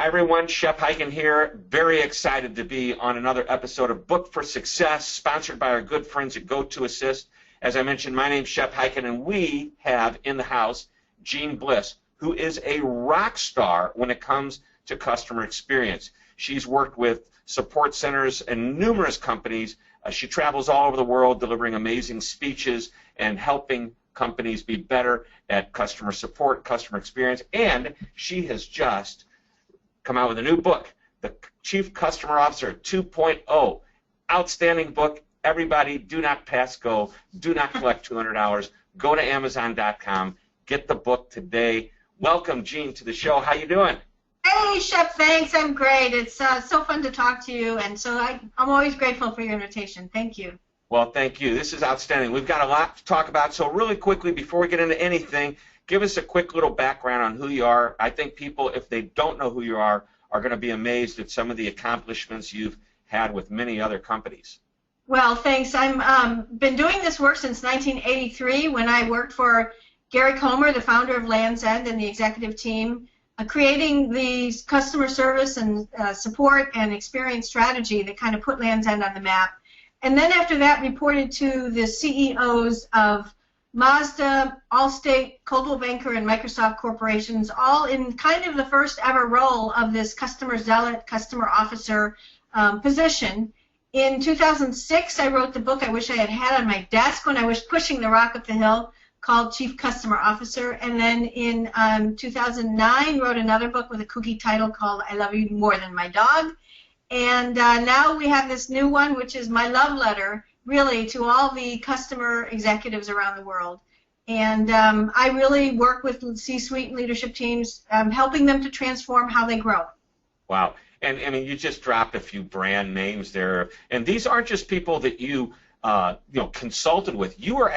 Hi everyone, Shep Hyken here. Very excited to be on another episode of Book for Success, sponsored by our good friends at Go2Assist. As I mentioned, my name's Shep Hyken, and we have in the house Jeanne Bliss, who is a rock star when it comes to customer experience. She's worked with support centers and numerous companies. She travels all over the world delivering amazing speeches and helping companies be better at customer support, customer experience, and she has just come out with a new book, The Chief Customer Officer 2.0. Outstanding book. Everybody, do not pass go. Do not collect $200. Go to Amazon.com. Get the book today. Welcome, Jeanne, to the show. How you doing? Hey, Shep, thanks. I'm great. It's so fun to talk to you, and so I'm always grateful for your invitation. Thank you. Well, thank you. This is outstanding. We've got a lot to talk about, so really quickly, before we get into anything, give us a quick little background on who you are. I think people, if they don't know who you are going to be amazed at some of the accomplishments you've had with many other companies. Well, thanks. I've been doing this work since 1983 when I worked for Gary Comer, the founder of Land's End, and the executive team, creating the customer service and support and experience strategy that kind of put Land's End on the map. And then after that, reported to the CEOs of Mazda, Allstate, Coldwell Banker, and Microsoft corporations, all in kind of the first ever role of this customer zealot, customer officer position. In 2006, I wrote the book I wish I had had on my desk when I was pushing the rock up the hill, called Chief Customer Officer. And then in 2009, wrote another book with a kooky title called I Love You More Than My Dog. And now we have this new one, which is my love letter, really, to all the customer executives around the world. And I really work with C-suite and leadership teams, helping them to transform how they grow. Wow. And I mean, you just dropped a few brand names there. And these aren't just people that you consulted with. You are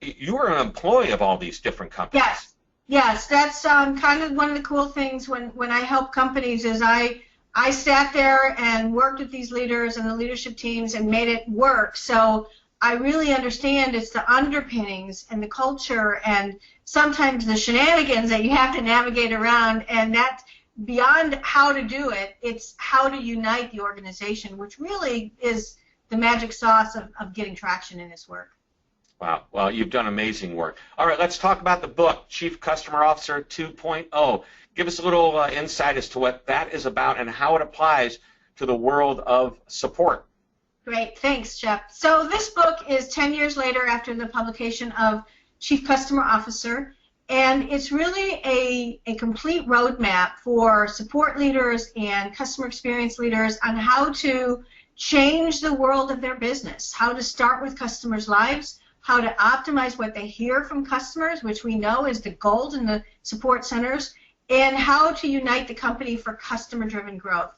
an employee of all these different companies. Yes. That's kind of one of the cool things when I help companies is I sat there and worked with these leaders and the leadership teams and made it work. So I really understand it's the underpinnings and the culture and sometimes the shenanigans that you have to navigate around, and that beyond how to do it, it's how to unite the organization, which really is the magic sauce of getting traction in this work. Wow. Well, you've done amazing work. All right, let's talk about the book, Chief Customer Officer 2.0. Give us a little insight as to what that is about and how it applies to the world of support. Great. Thanks, Shep. So this book is 10 years later after the publication of Chief Customer Officer, and it's really a complete roadmap for support leaders and customer experience leaders on how to change the world of their business, how to start with customers' lives, how to optimize what they hear from customers, which we know is the gold in the support centers, and how to unite the company for customer-driven growth.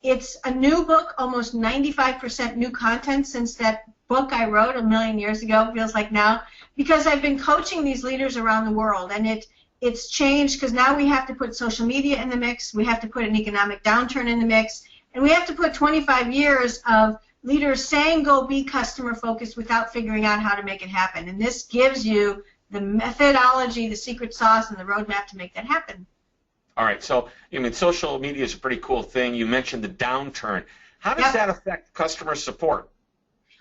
It's a new book, almost 95% new content since that book I wrote a million years ago, feels like now, because I've been coaching these leaders around the world, and it's changed because now we have to put social media in the mix, we have to put an economic downturn in the mix, and we have to put 25 years of leaders saying go be customer-focused without figuring out how to make it happen. And this gives you the methodology, the secret sauce, and the roadmap to make that happen. All right, so I mean, social media is a pretty cool thing. You mentioned the downturn. How does that affect customer support?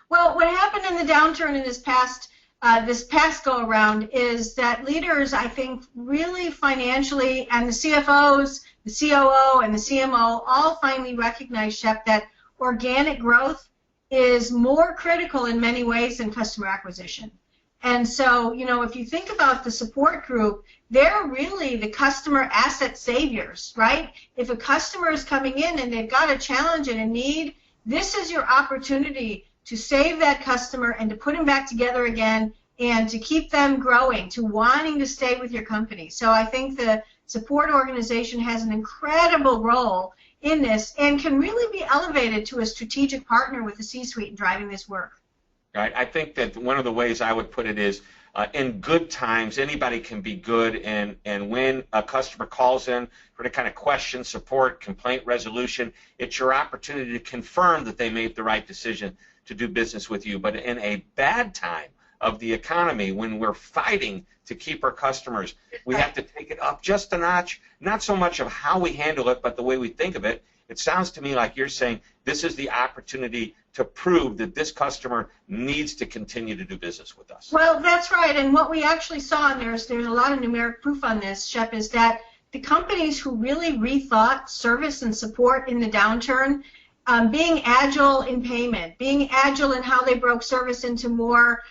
Well, what happened in the downturn in this past go-around is that leaders, I think, really financially, and the CFOs, the COO, and the CMO all finally recognized, Shep, that organic growth is more critical in many ways than customer acquisition. And so, if you think about the support group, they're really the customer asset saviors, right? If a customer is coming in and they've got a challenge and a need, this is your opportunity to save that customer and to put them back together again and to keep them growing, to wanting to stay with your company. So I think the support organization has an incredible role in this and can really be elevated to a strategic partner with the C-suite in driving this work. Right. I think that one of the ways I would put it is in good times, anybody can be good, and when a customer calls in for any kind of question, support, complaint resolution, it's your opportunity to confirm that they made the right decision to do business with you. But in a bad time, of the economy, when we're fighting to keep our customers, we have to take it up just a notch, not so much of how we handle it, but the way we think of it. It sounds to me like you're saying this is the opportunity to prove that this customer needs to continue to do business with us. Well, that's right, and what we actually saw, and there's a lot of numeric proof on this, Shep, is that the companies who really rethought service and support in the downturn, being agile in payment, being agile in how they broke service into more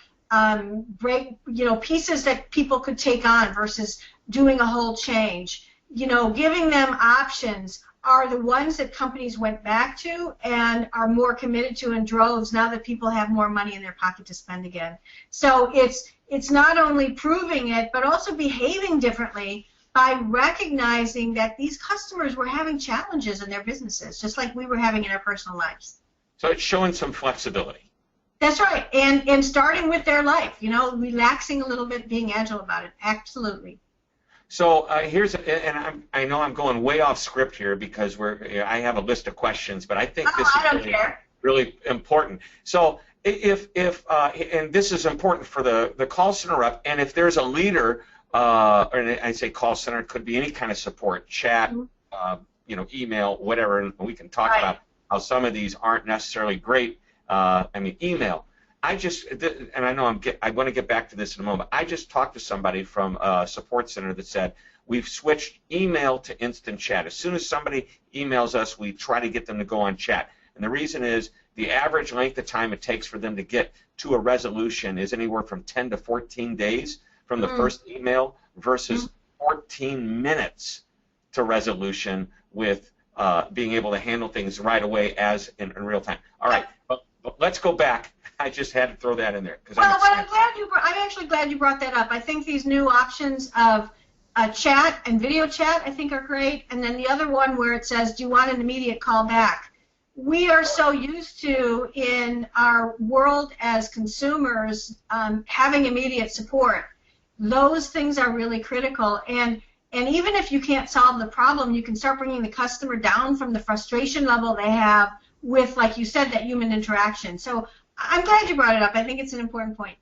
pieces that people could take on versus doing a whole change, giving them options, are the ones that companies went back to and are more committed to in droves now that people have more money in their pocket to spend again. So it's not only proving it, but also behaving differently by recognizing that these customers were having challenges in their businesses, just like we were having in our personal lives. So it's showing some flexibility. That's right, and starting with their life, relaxing a little bit, being agile about it, absolutely. So I know I'm going way off script here because I have a list of questions, but I think this is really important. So and this is important for the call center rep, and if there's a leader, and I say call center, it could be any kind of support, chat, email, whatever, and we can talk about how some of these aren't necessarily great. Email. And I know I want to get back to this in a moment. I just talked to somebody from a support center that said we've switched email to instant chat. As soon as somebody emails us, we try to get them to go on chat. And the reason is the average length of time it takes for them to get to a resolution is anywhere from 10 to 14 days from the first email versus 14 minutes to resolution with being able to handle things right away as in real time. All right, but let's go back. I just had to throw that in there. I'm actually glad you brought that up. I think these new options of chat and video chat I think are great, and then the other one where it says, do you want an immediate call back? We are so used to, in our world as consumers, having immediate support. Those things are really critical, and even if you can't solve the problem, you can start bringing the customer down from the frustration level they have with, like you said, that human interaction. So I'm glad you brought it up. I think it's an important point.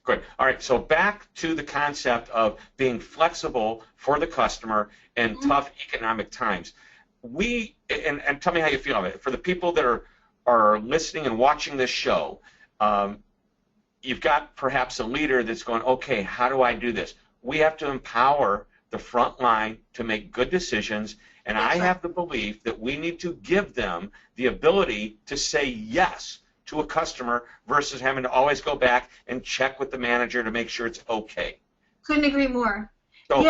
Good. All right, so back to the concept of being flexible for the customer in tough economic times. And tell me how you feel about it. For the people that are listening and watching this show, you've got perhaps a leader that's going, okay, how do I do this? We have to empower the front line to make good decisions, and I have the belief that we need to give them the ability to say yes to a customer versus having to always go back and check with the manager to make sure it's okay. Couldn't agree more. So,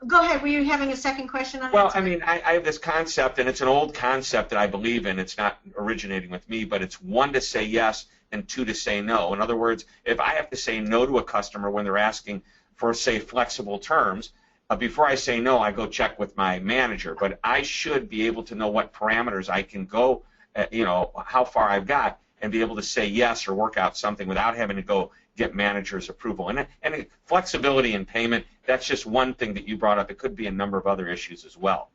go ahead. Were you having a second question on that? Well, I have this concept, and it's an old concept that I believe in. It's not originating with me, but it's 1 to say yes and 2 to say no. In other words, if I have to say no to a customer when they're asking for, say, flexible terms, before I say no, I go check with my manager. But I should be able to know what parameters I can go, how far I've got, and be able to say yes or work out something without having to go get manager's approval. And flexibility in payment, that's just one thing that you brought up. It could be a number of other issues as well.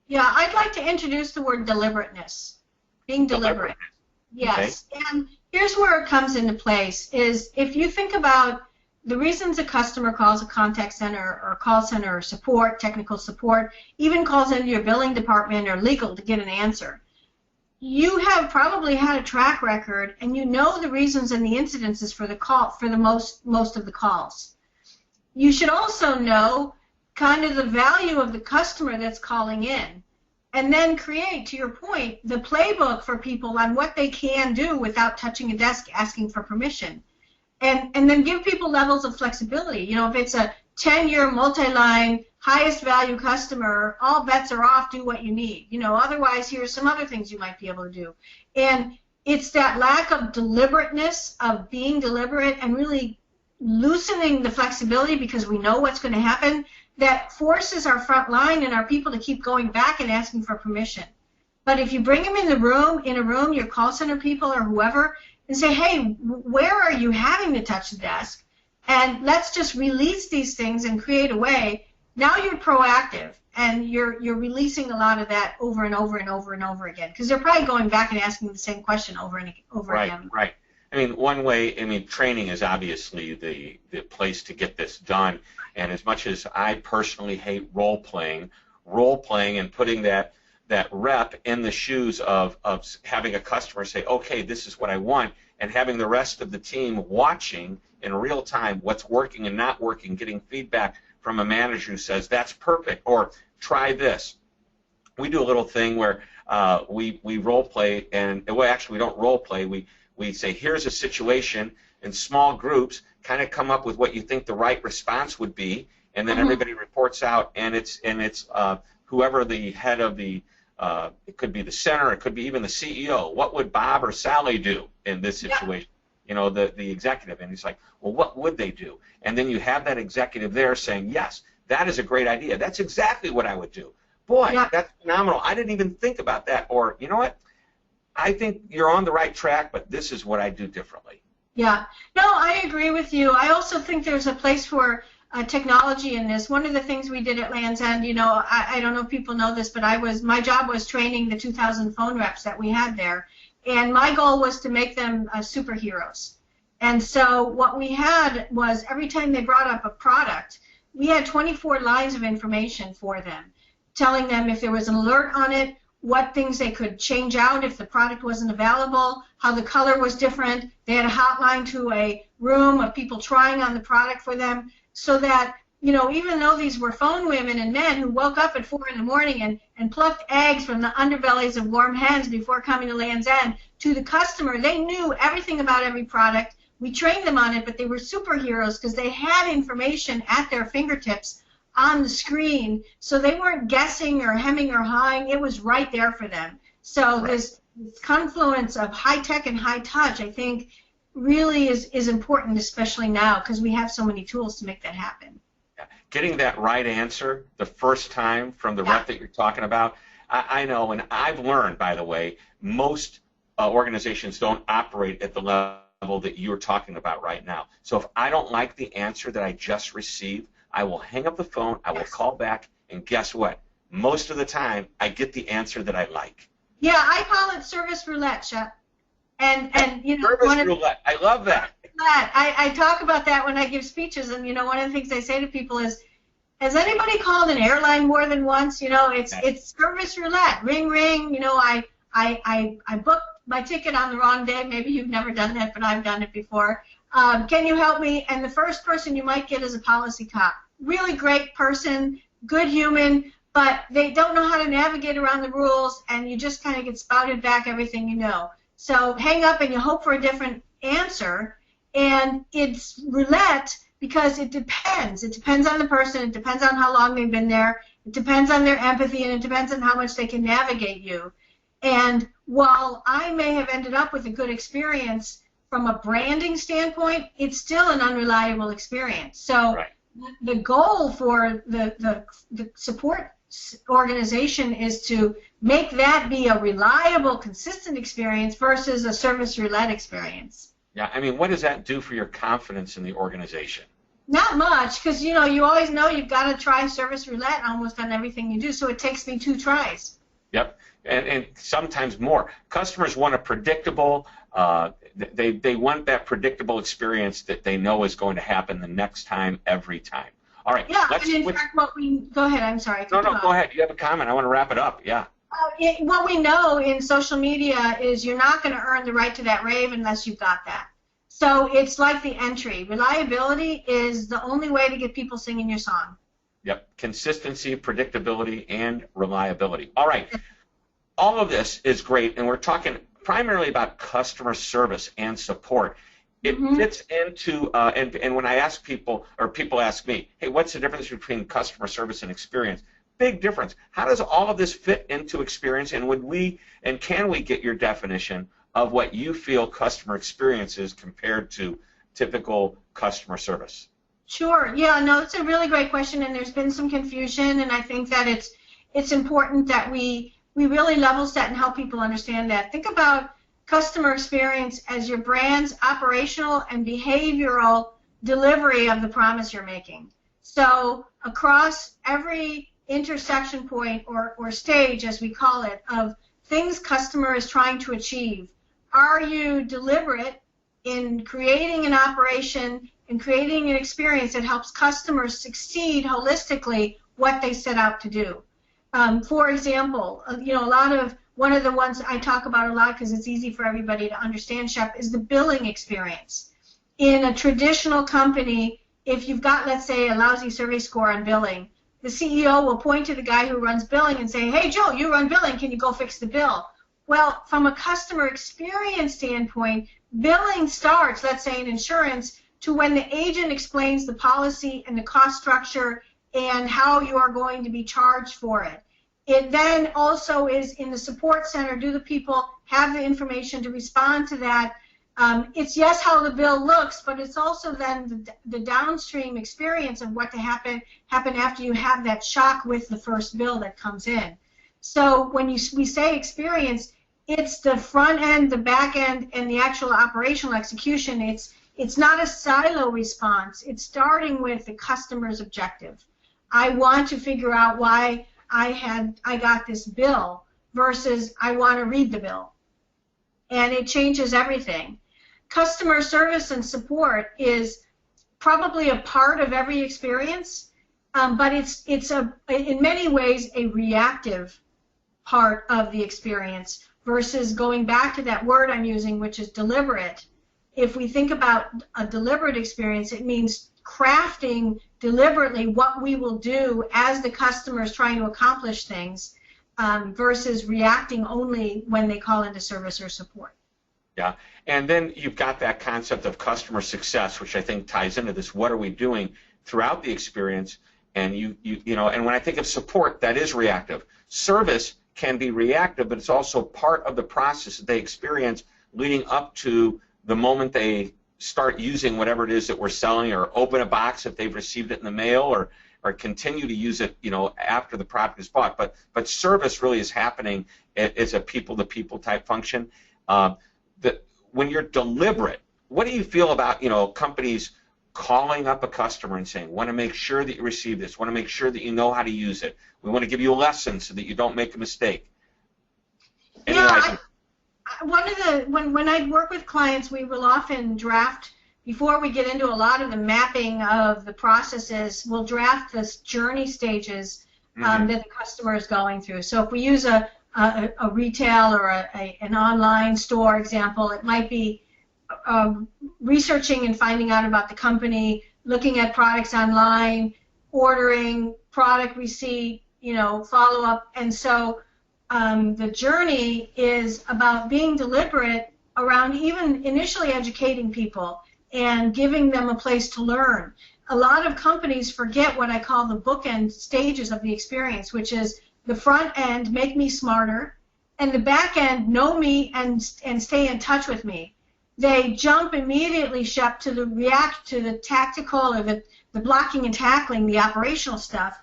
Yeah, I'd like to introduce the word deliberateness. Being deliberate. Yes. Okay. And here's where it comes into place is if you think about the reasons a customer calls a contact center or call center or support, technical support, even calls into your billing department or legal to get an answer. You have probably had a track record, and you know the reasons and the incidences for the call for the most of the calls. You should also know kind of the value of the customer that's calling in, and then create, to your point, the playbook for people on what they can do without touching a desk asking for permission, and then give people levels of flexibility. If it's a 10-year multi-line highest value customer, all bets are off, do what you need. Otherwise, here's some other things you might be able to do. And it's that lack of deliberateness, of being deliberate and really loosening the flexibility because we know what's going to happen, that forces our front line and our people to keep going back and asking for permission. But if you bring them in a room, your call center people or whoever, and say, hey, where are you having to touch the desk? And let's just release these things and create a way. Now you're proactive, and you're releasing a lot of that over and over and over and over again, because they're probably going back and asking the same question over and over again. Right. I mean, one way, I mean, training is obviously the place to get this done. And as much as I personally hate role-playing and putting that rep in the shoes of having a customer say, okay, this is what I want, and having the rest of the team watching in real time what's working and not working, getting feedback from a manager who says, that's perfect, or try this. We do a little thing where we role play, and well, actually we don't role play. We say, here's a situation in small groups, kind of come up with what you think the right response would be, and then everybody reports out, and it's whoever the head of the it could be the center, it could be even the CEO. What would Bob or Sally do in this situation? You know, the executive, and he's like, well, what would they do? And then you have that executive there saying, yes, that is a great idea. That's exactly what I would do. Boy, that's phenomenal. I didn't even think about that. Or, you know what? I think you're on the right track, but this is what I do differently. Yeah. No, I agree with you. I also think there's a place for technology in this. One of the things we did at Land's End, you know, I don't know if people know this, but my job was training the 2,000 phone reps that we had there. And my goal was to make them superheroes. And so what we had was every time they brought up a product, we had 24 lines of information for them, telling them if there was an alert on it, what things they could change out if the product wasn't available, how the color was different. They had a hotline to a room of people trying on the product for them, so that, you know, even though these were phone women and men who woke up at 4 in the morning and plucked eggs from the underbellies of warm hens before coming to Land's End, to the customer, they knew everything about every product. We trained them on it, but they were superheroes because they had information at their fingertips on the screen, so they weren't guessing or hemming or hawing. It was right there for them. So this confluence of high tech and high touch, I think, really is important, especially now, because we have so many tools to make that happen. Getting that right answer the first time from the rep that you're talking about, I know, and I've learned, by the way, most organizations don't operate at the level that you're talking about right now. So if I don't like the answer that I just received, I will hang up the phone, I will call back, and guess what? Most of the time, I get the answer that I like. Yeah, I call it service roulette, Shep. And you know, service roulette. I love that. I talk about that when I give speeches, and you know, one of the things I say to people is, has anybody called an airline more than once? You know, it's service roulette. Ring, ring. You know, I booked my ticket on the wrong day. Maybe you've never done that, but I've done it before. Can you help me? And the first person you might get is a policy cop. Really great person, good human, but they don't know how to navigate around the rules, and you just kind of get spouted back everything you know. So hang up and you hope for a different answer, and it's roulette because it depends. It depends on the person. It depends on how long they've been there. It depends on their empathy, and it depends on how much they can navigate you. And while I may have ended up with a good experience from a branding standpoint, it's still an unreliable experience. So the goal for the support organization is to make that be a reliable, consistent experience versus a service roulette experience. Yeah, I mean, what does that do for your confidence in the organization? Not much, because you know, you always know you've got to try service roulette almost on everything you do, so it takes me 2 tries. Yep, and sometimes more. Customers want a predictable, they want that predictable experience that they know is going to happen the next time, every time. All right. Yeah, and in fact, go ahead, I'm sorry. No, go ahead. You have a comment. I want to wrap it up. Yeah. What we know in social media is you're not going to earn the right to that rave unless you've got that. So it's like the entry. Reliability is the only way to get people singing your song. Yep. Consistency, predictability, and reliability. All right. All of this is great, and we're talking primarily about customer service and support. It fits into, and when I ask people, or people ask me, hey, what's the difference between customer service and experience? Big difference. How does all of this fit into experience, and can we get your definition of what you feel customer experience is compared to typical customer service? Sure. Yeah, no, it's a really great question, and there's been some confusion, and I think that it's important that we really level set and help people understand that. Think about customer experience as your brand's operational and behavioral delivery of the promise you're making. So across every intersection point or stage, as we call it, of things customer is trying to achieve, are you deliberate in creating an operation and creating an experience that helps customers succeed holistically what they set out to do. For example, one of the ones I talk about a lot because it's easy for everybody to understand, Shep, is the billing experience. In a traditional company, if you've got, let's say, a lousy survey score on billing, the CEO will point to the guy who runs billing and say, hey, Joe, you run billing, can you go fix the bill? Well, from a customer experience standpoint, billing starts, let's say in insurance, to when the agent explains the policy and the cost structure and how you are going to be charged for it. It then also is in the support center. Do the people have the information to respond to that? It's yes how the bill looks, but it's also then the downstream experience of what to happen after you have that shock with the first bill that comes in. So when we say experience, it's the front end, the back end, and the actual operational execution. It's not a silo response. It's starting with the customer's objective. I want to figure out why I got this bill versus I want to read the bill. And it changes everything. Customer service and support is probably a part of every experience, but it's in many ways a reactive part of the experience versus going back to that word I'm using, which is deliberate. If we think about a deliberate experience, it means crafting deliberately what we will do as the customer is trying to accomplish things versus reacting only when they call into service or support. Yeah, and then you've got that concept of customer success, which I think ties into this. What are we doing throughout the experience? And and when I think of support, that is reactive. Service can be reactive, but it's also part of the process that they experience leading up to the moment they start using whatever it is that we're selling, or open a box if they've received it in the mail, or continue to use it, after the product is bought. But service really is happening as a people-to-people type function. When you're deliberate, what do you feel about companies calling up a customer and saying, want to make sure that you receive this, want to make sure that you know how to use it, we want to give you a lesson so that you don't make a mistake? When I work with clients, we will often draft, before we get into a lot of the mapping of the processes, we'll draft the journey stages that the customer is going through. So if we use a retail or an online store example, it might be researching and finding out about the company, looking at products online, ordering, product receipt, follow-up. And so the journey is about being deliberate around even initially educating people and giving them a place to learn. A lot of companies forget what I call the bookend stages of the experience, which is the front end, make me smarter, and the back end, know me and stay in touch with me. They jump immediately, Shep, to react to the tactical or the blocking and tackling, the operational stuff.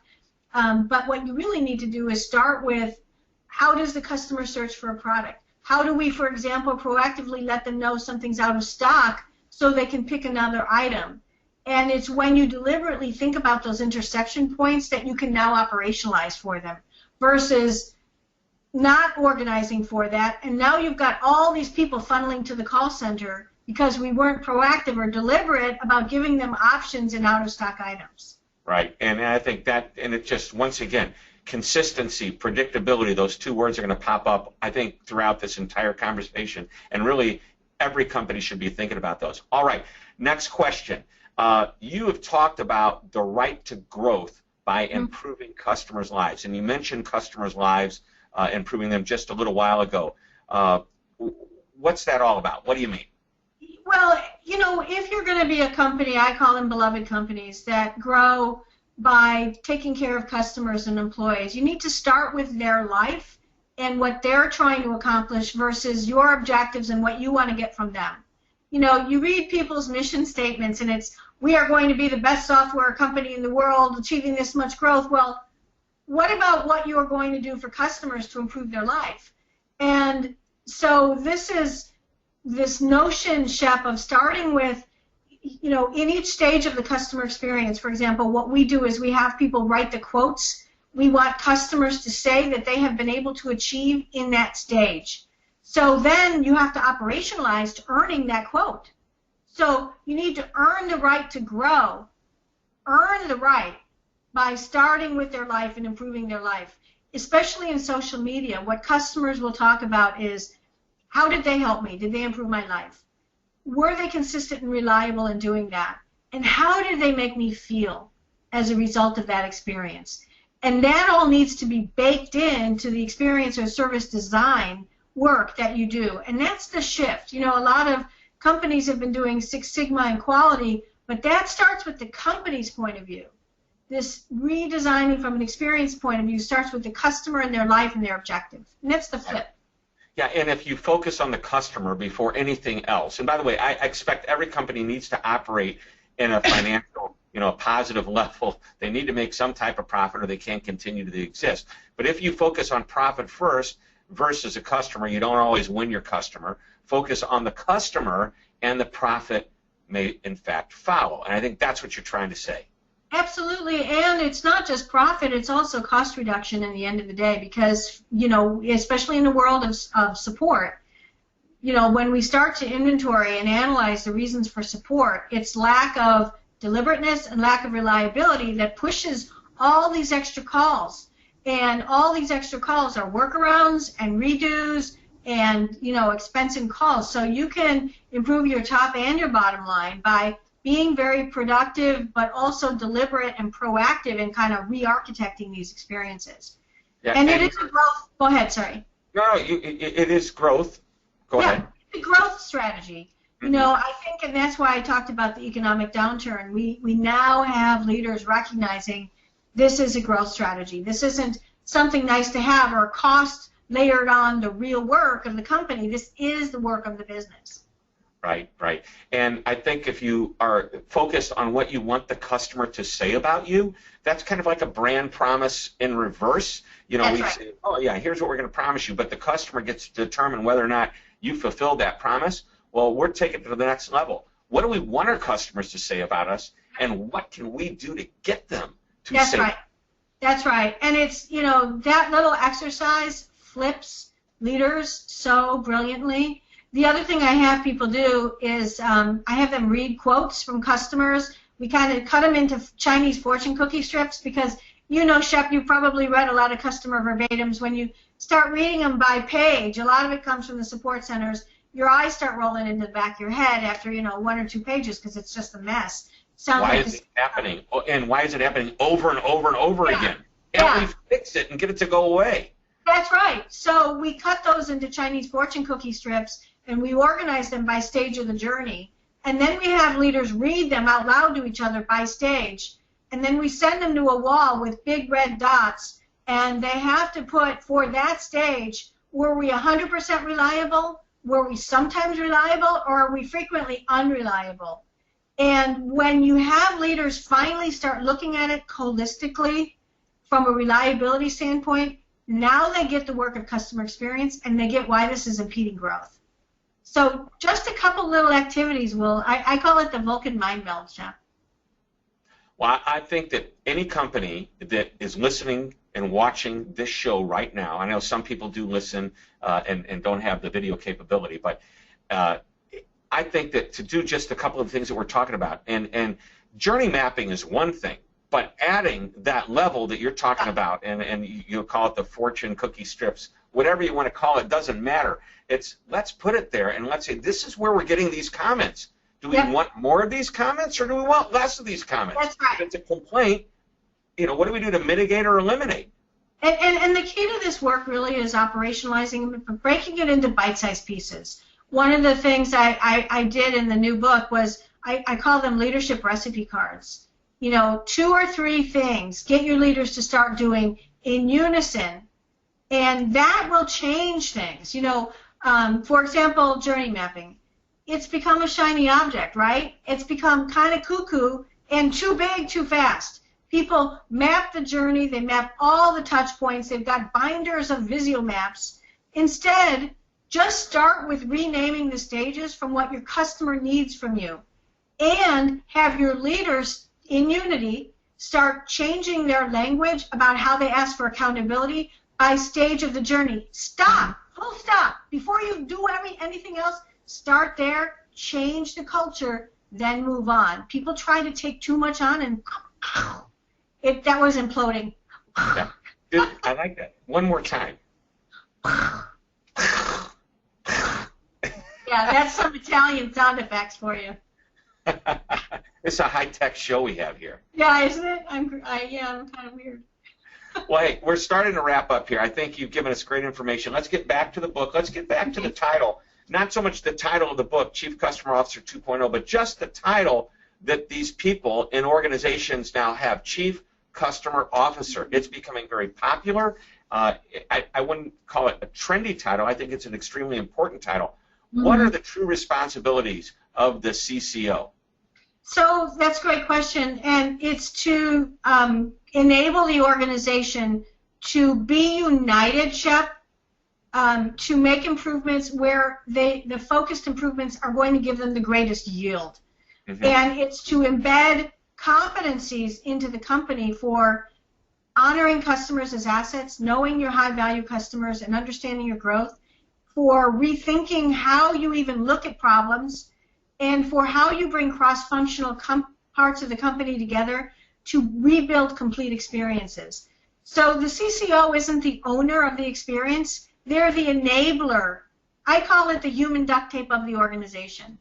But what you really need to do is start with, how does the customer search for a product? How do we, for example, proactively let them know something's out of stock so they can pick another item? And it's when you deliberately think about those intersection points that you can now operationalize for them, versus not organizing for that, and now you've got all these people funneling to the call center because we weren't proactive or deliberate about giving them options in out-of-stock items. Right, and I think that, and it just, once again, consistency, predictability, those two words are going to pop up, I think, throughout this entire conversation, and really every company should be thinking about those. All right, next question. You have talked about the right to growth by improving customers' lives, and you mentioned customers' lives, improving them just a little while ago. What's that all about? What do you mean? Well, if you're going to be a company, I call them beloved companies, that grow by taking care of customers and employees, you need to start with their life and what they're trying to accomplish versus your objectives and what you want to get from them. You read people's mission statements and it's, we are going to be the best software company in the world, achieving this much growth. Well, what about what you're going to do for customers to improve their life? And so this is this notion, Shep, of starting with, in each stage of the customer experience. For example, what we do is we have people write the quotes. We want customers to say that they have been able to achieve in that stage. So then you have to operationalize to earning that quote. So you need to earn the right to grow, earn the right by starting with their life and improving their life. Especially in social media, what customers will talk about is, how did they help me? Did they improve my life? Were they consistent and reliable in doing that? And how did they make me feel as a result of that experience? And that all needs to be baked into the experience or service design work that you do. And that's the shift. You know, a lot of companies have been doing Six Sigma and quality, but that starts with the company's point of view. This redesigning from an experience point of view starts with the customer and their life and their objective. And that's the flip. Yeah, and if you focus on the customer before anything else, and by the way, I expect every company needs to operate in a financial, positive level. They need to make some type of profit or they can't continue to exist. But if you focus on profit first versus a customer, you don't always win your customer. Focus on the customer and the profit may, in fact, follow. And I think that's what you're trying to say. Absolutely, and it's not just profit, it's also cost reduction in the end of the day because, especially in the world of support, when we start to inventory and analyze the reasons for support, it's lack of deliberateness and lack of reliability that pushes all these extra calls. And all these extra calls are workarounds and redos and, expensive calls. So you can improve your top and your bottom line by being very productive, but also deliberate and proactive in kind of re-architecting these experiences. Yeah, and it is a growth. Go ahead, sorry. No, it is growth. Go ahead. It's a growth strategy. Mm-hmm. I think, and that's why I talked about the economic downturn. We now have leaders recognizing this is a growth strategy. This isn't something nice to have or a cost layered on the real work of the company. This is the work of the business. Right. And I think if you are focused on what you want the customer to say about you, that's kind of like a brand promise in reverse. That's right. Say, oh yeah, here's what we're going to promise you, but the customer gets to determine whether or not you fulfill that promise. Well, we're taking it to the next level. What do we want our customers to say about us, and what can we do to get them to That's say? Right. That's right. And it's, that little exercise flips leaders so brilliantly. The other thing I have people do is I have them read quotes from customers. We kind of cut them into Chinese fortune cookie strips because, Shep, you probably read a lot of customer verbatims. When you start reading them by page, a lot of it comes from the support centers. Your eyes start rolling into the back of your head after, 1 or 2 pages because it's just a mess. Why is it happening? And why is it happening over and over and over again? Can't we fix it and get it to go away? That's right. So we cut those into Chinese fortune cookie strips, and we organize them by stage of the journey. And then we have leaders read them out loud to each other by stage. And then we send them to a wall with big red dots, and they have to put, for that stage, were we 100% reliable? Were we sometimes reliable? Or are we frequently unreliable? And when you have leaders finally start looking at it holistically from a reliability standpoint, now they get the work of customer experience, and they get why this is impeding growth. So just a couple little activities will, I call it the Vulcan MindMeld Shop. Well, I think that any company that is listening and watching this show right now, I know some people do listen and don't have the video capability, but I think that to do just a couple of things that we're talking about, and journey mapping is one thing, but adding that level that you're talking about, and you'll call it the fortune cookie strips, whatever you want to call it, doesn't matter. It's let's put it there and let's say this is where we're getting these comments. Do we want more of these comments or do we want less of these comments? That's right. If it's a complaint, what do we do to mitigate or eliminate? And the key to this work really is operationalizing, breaking it into bite-sized pieces. One of the things I did in the new book was I call them leadership recipe cards. 2 or 3 things get your leaders to start doing in unison, and that will change things. For example, journey mapping. It's become a shiny object, right? It's become kind of cuckoo and too big, too fast. People map the journey, they map all the touch points, they've got binders of Visio maps. Instead, just start with renaming the stages from what your customer needs from you, and have your leaders in unity start changing their language about how they ask for accountability by stage of the journey. Stop. Full stop. Before you do anything else, start there, change the culture, then move on. People try to take too much on, and that was imploding. Yeah. Dude, I like that. One more time. Yeah, that's some Italian sound effects for you. It's a high-tech show we have here. Yeah, isn't it? I'm kind of weird. Well, hey, we're starting to wrap up here. I think you've given us great information. Let's get back to the book. Let's get back to the title. Not so much the title of the book, Chief Customer Officer 2.0, but just the title that these people in organizations now have, Chief Customer Officer. It's becoming very popular. I wouldn't call it a trendy title. I think it's an extremely important title. Mm-hmm. What are the true responsibilities of the CCO? So that's a great question, and it's to enable the organization to be united, Shep, to make improvements where the focused improvements are going to give them the greatest yield. Mm-hmm. And it's to embed competencies into the company for honoring customers as assets, knowing your high-value customers, and understanding your growth, for rethinking how you even look at problems, and for how you bring cross-functional parts of the company together to rebuild complete experiences. So the CCO isn't the owner of the experience. They're the enabler. I call it the human duct tape of the organization.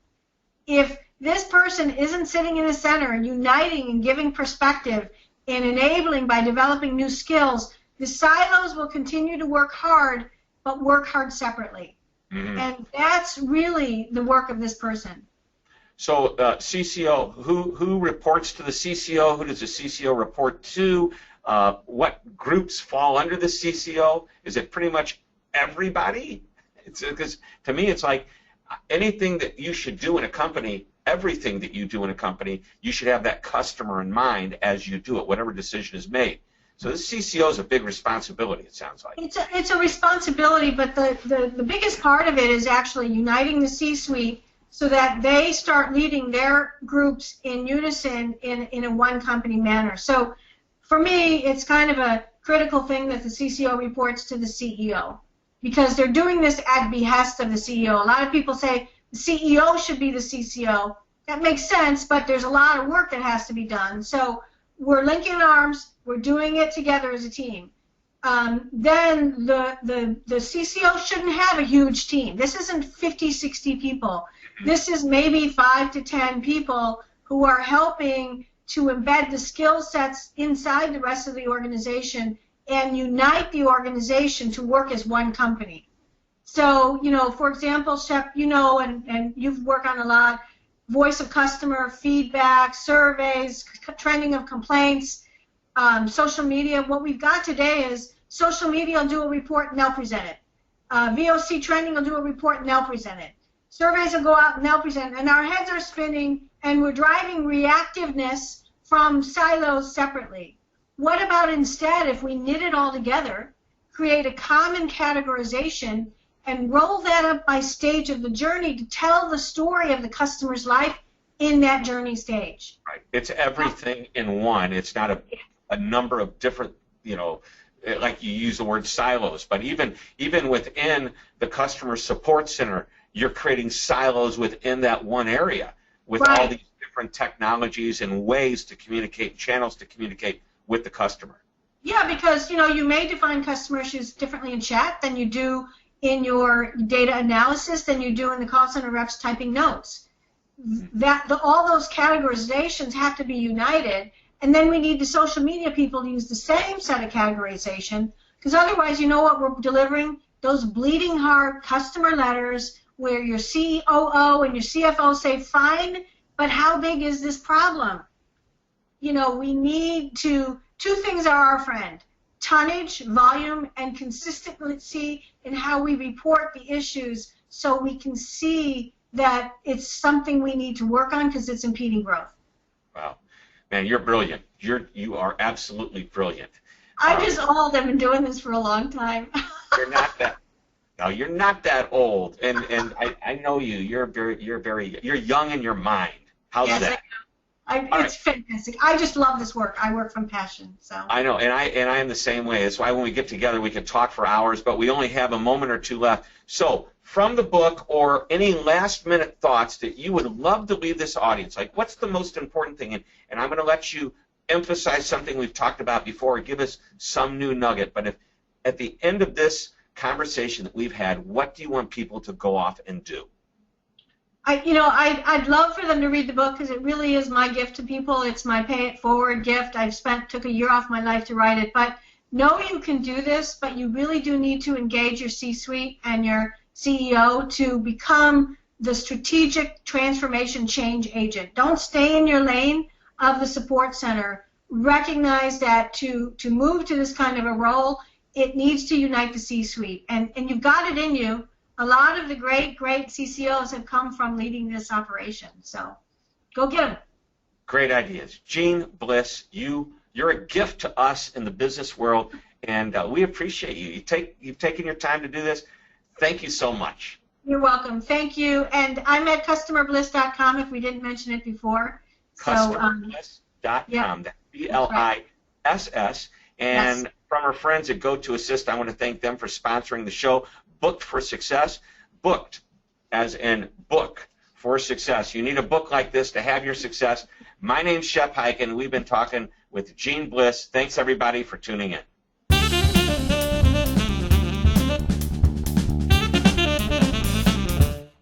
If this person isn't sitting in the center and uniting and giving perspective and enabling by developing new skills, the silos will continue to work hard, but work hard separately. Mm-hmm. And that's really the work of this person. So CCO, who reports to the CCO? Who does the CCO report to? What groups fall under the CCO? Is it pretty much everybody? Because to me, it's like anything that you should do in a company, everything that you do in a company, you should have that customer in mind as you do it, whatever decision is made. So the CCO is a big responsibility, it sounds like. It's a responsibility, but the biggest part of it is actually uniting the C-suite so that they start leading their groups in unison in a one-company manner. So for me, it's kind of a critical thing that the CCO reports to the CEO, because they're doing this at behest of the CEO. A lot of people say the CEO should be the CCO. That makes sense, but there's a lot of work that has to be done. So we're linking arms. We're doing it together as a team. Then the CCO shouldn't have a huge team. This isn't 50, 60 people. This is maybe 5 to 10 people who are helping to embed the skill sets inside the rest of the organization and unite the organization to work as one company. So, for example, Shep, and you've worked on a lot, voice of customer, feedback, surveys, trending of complaints, social media. What we've got today is social media will do a report and they'll present it. VOC trending will do a report and they'll present it. Surveys will go out and they'll present it. And our heads are spinning and we're driving reactiveness from silos separately. What about instead if we knit it all together, create a common categorization, and roll that up by stage of the journey to tell the story of the customer's life in that journey stage? Right. It's everything in one. It's not a number of different, like you use the word silos, but even within the customer support center, you're creating silos within that one area with right. all these different technologies and ways to communicate, channels to communicate with the customer. Yeah, because you may define customer issues differently in chat than you do in your data analysis than you do in the call center reps typing notes. All those categorizations have to be united, and then we need the social media people to use the same set of categorization, because otherwise, you know what we're delivering? Those bleeding heart customer letters where your COO and your CFO say, fine, but how big is this problem? We need two things are our friend: tonnage, volume, and consistency in how we report the issues so we can see that it's something we need to work on because it's impeding growth. Wow. Man, you're brilliant. You are absolutely brilliant. I'm just old. I've been doing this for a long time. You're not that. No, you're not that old, and I know you. You're young in your mind. How's yes, that? It's fantastic. I just love this work. I work from passion. So I know, and I am the same way. That's why when we get together, we can talk for hours, but we only have a moment or two left. So, from the book, or any last-minute thoughts that you would love to leave this audience, like what's the most important thing? And I'm going to let you emphasize something we've talked about before, or give us some new nugget. But if at the end of this conversation that we've had, what do you want people to go off and do? I'd love for them to read the book, because it really is my gift to people. It's my pay it forward gift. Took a year off my life to write it. But know you can do this, but you really do need to engage your C-suite and your CEO to become the strategic transformation change agent. Don't stay in your lane of the support center. Recognize that to move to this kind of a role, it needs to unite the C-suite. And you've got it in you. A lot of the great CCOs have come from leading this operation. So go get them. Great ideas. Jeanne Bliss, you're a gift to us in the business world, and we appreciate you. You've taken your time to do this. Thank you so much. You're welcome. Thank you. And I'm at customerbliss.com if we didn't mention it before. Customerbliss.com. Yeah, That's BLISS. And yes. From our friends at Go to Assist, I want to thank them for sponsoring the show. Booked for Success. Booked as in book for success. You need a book like this to have your success. My name's Shep Hyken. We've been talking with Jeanne Bliss. Thanks, everybody, for tuning in.